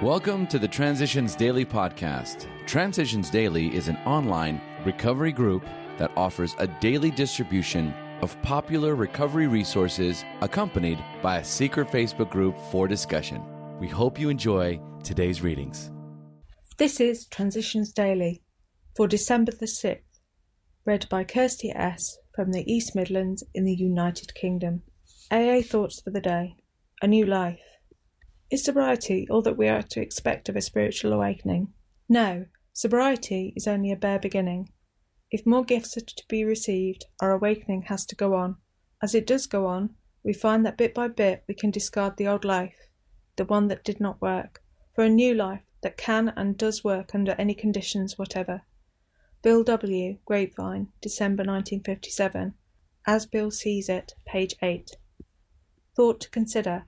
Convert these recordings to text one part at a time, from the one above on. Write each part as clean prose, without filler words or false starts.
Welcome to the Transitions Daily podcast. Transitions Daily is an online recovery group that offers a daily distribution of popular recovery resources accompanied by a secret Facebook group for discussion. We hope you enjoy today's readings. This is Transitions Daily for December the 6th, read by Kirsty S. from the East Midlands in the United Kingdom. AA Thoughts for the Day. A New Life. Is sobriety all that we are to expect of a spiritual awakening? No, sobriety is only a bare beginning. If more gifts are to be received, our awakening has to go on. As it does go on, we find that bit by bit we can discard the old life, the one that did not work, for a new life that can and does work under any conditions whatever. Bill W., Grapevine, December 1957. As Bill Sees It, page 8. Thought to consider.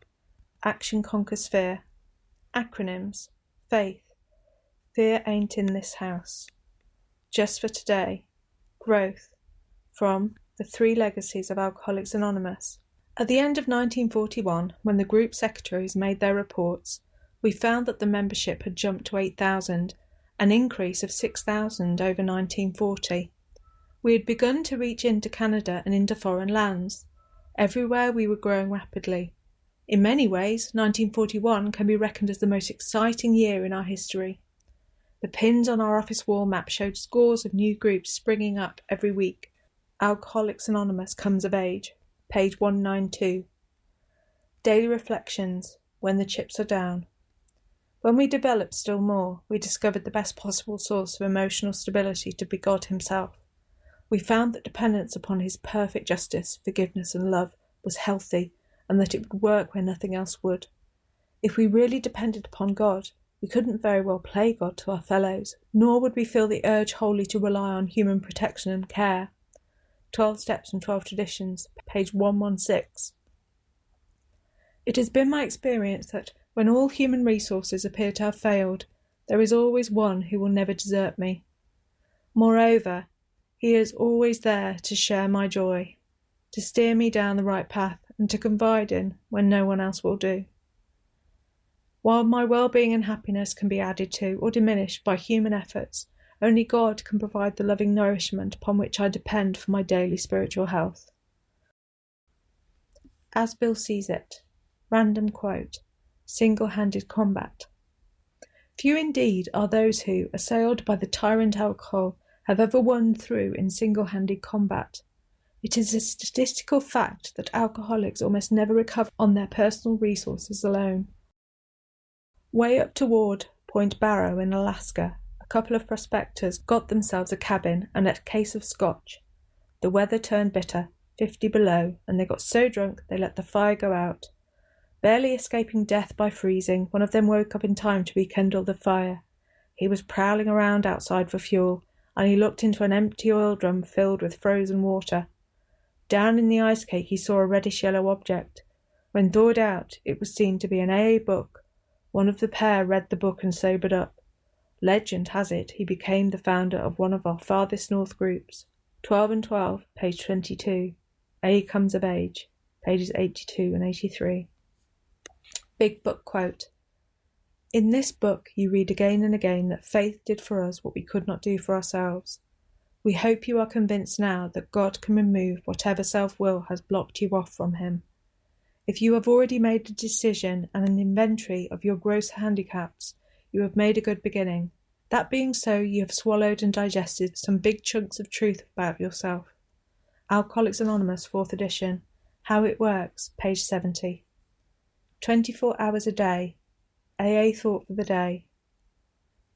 Action conquers fear. Acronyms. Faith. Fear ain't in this house. Just for today. Growth. From The Three Legacies of Alcoholics Anonymous. At the end of 1941, when the group secretaries made their reports, we found that the membership had jumped to 8,000, an increase of 6,000 over 1940. We had begun to reach into Canada and into foreign lands. Everywhere we were growing rapidly. In many ways, 1941 can be reckoned as the most exciting year in our history. The pins on our office wall map showed scores of new groups springing up every week. Alcoholics Anonymous comes of age, page 192. Daily Reflections, when the chips are down. When we developed still more, we discovered the best possible source of emotional stability to be God Himself. We found that dependence upon His perfect justice, forgiveness and love was healthy, and that it would work where nothing else would. If we really depended upon God, we couldn't very well play God to our fellows, nor would we feel the urge wholly to rely on human protection and care. 12 Steps and 12 Traditions, page 116. It has been my experience that when all human resources appear to have failed, there is always one who will never desert me. Moreover, He is always there to share my joy, to steer me down the right path, and to confide in when no one else will do. While my well-being and happiness can be added to or diminished by human efforts, only God can provide the loving nourishment upon which I depend for my daily spiritual health. As Bill Sees It. Random quote. Single-handed combat. Few indeed are those who, assailed by the tyrant alcohol, have ever won through in single-handed combat. It is a statistical fact that alcoholics almost never recover on their personal resources alone. Way up toward Point Barrow in Alaska, a couple of prospectors got themselves a cabin and a case of scotch. The weather turned bitter, 50 below, and they got so drunk they let the fire go out. Barely escaping death by freezing, one of them woke up in time to rekindle the fire. He was prowling around outside for fuel, and he looked into an empty oil drum filled with frozen water. Down in the ice cake he saw a reddish-yellow object. When thawed out, it was seen to be an AA book. One of the pair read the book and sobered up. Legend has it he became the founder of one of our farthest north groups. 12 and 12, page 22. A Comes of Age, pages 82 and 83. Big Book quote. In this book you read again and again that faith did for us what we could not do for ourselves. We hope you are convinced now that God can remove whatever self-will has blocked you off from Him. If you have already made a decision and an inventory of your gross handicaps, you have made a good beginning. That being so, you have swallowed and digested some big chunks of truth about yourself. Alcoholics Anonymous, 4th edition. How It Works, page 70. 24 hours a day. AA Thought for the Day.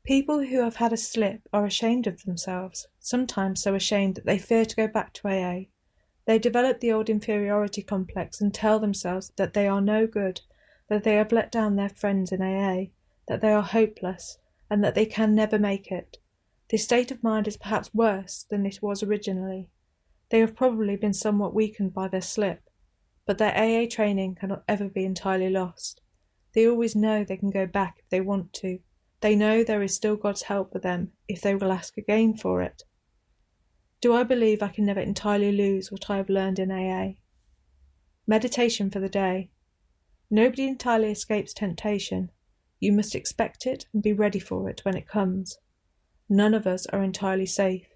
People who have had a slip are ashamed of themselves, sometimes so ashamed that they fear to go back to AA. They develop the old inferiority complex and tell themselves that they are no good, that they have let down their friends in AA, that they are hopeless, and that they can never make it. This state of mind is perhaps worse than it was originally. They have probably been somewhat weakened by their slip, but their AA training cannot ever be entirely lost. They always know they can go back if they want to. They know there is still God's help for them if they will ask again for it. Do I believe I can never entirely lose what I have learned in AA? Meditation for the day. Nobody entirely escapes temptation. You must expect it and be ready for it when it comes. None of us are entirely safe.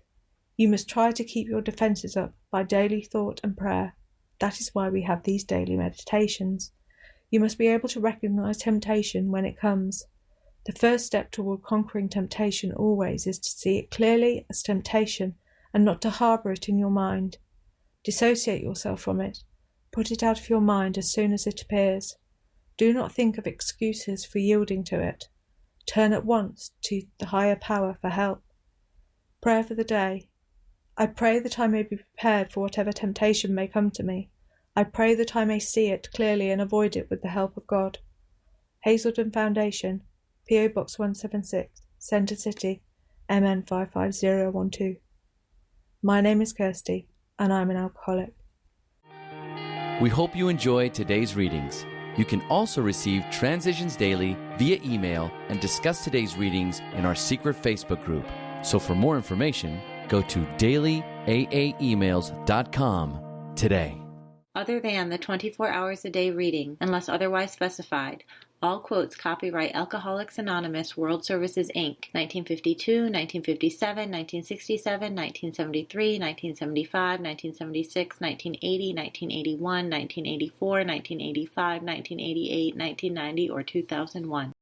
You must try to keep your defences up by daily thought and prayer. That is why we have these daily meditations. You must be able to recognise temptation when it comes. The first step toward conquering temptation always is to see it clearly as temptation and not to harbour it in your mind. Dissociate yourself from it. Put it out of your mind as soon as it appears. Do not think of excuses for yielding to it. Turn at once to the higher power for help. Prayer for the day. I pray that I may be prepared for whatever temptation may come to me. I pray that I may see it clearly and avoid it with the help of God. Hazelden Foundation, P.O. Box 176, Centre City, MN 55012. My name is Kirsty, and I'm an alcoholic. We hope you enjoyed today's readings. You can also receive Transitions Daily via email and discuss today's readings in our secret Facebook group. So for more information, go to dailyaaemails.com today. Other than the 24 hours a day reading, unless otherwise specified, all quotes copyright Alcoholics Anonymous World Services, Inc., 1952, 1957, 1967, 1973, 1975, 1976, 1980, 1981, 1984, 1985, 1988, 1990, or 2001.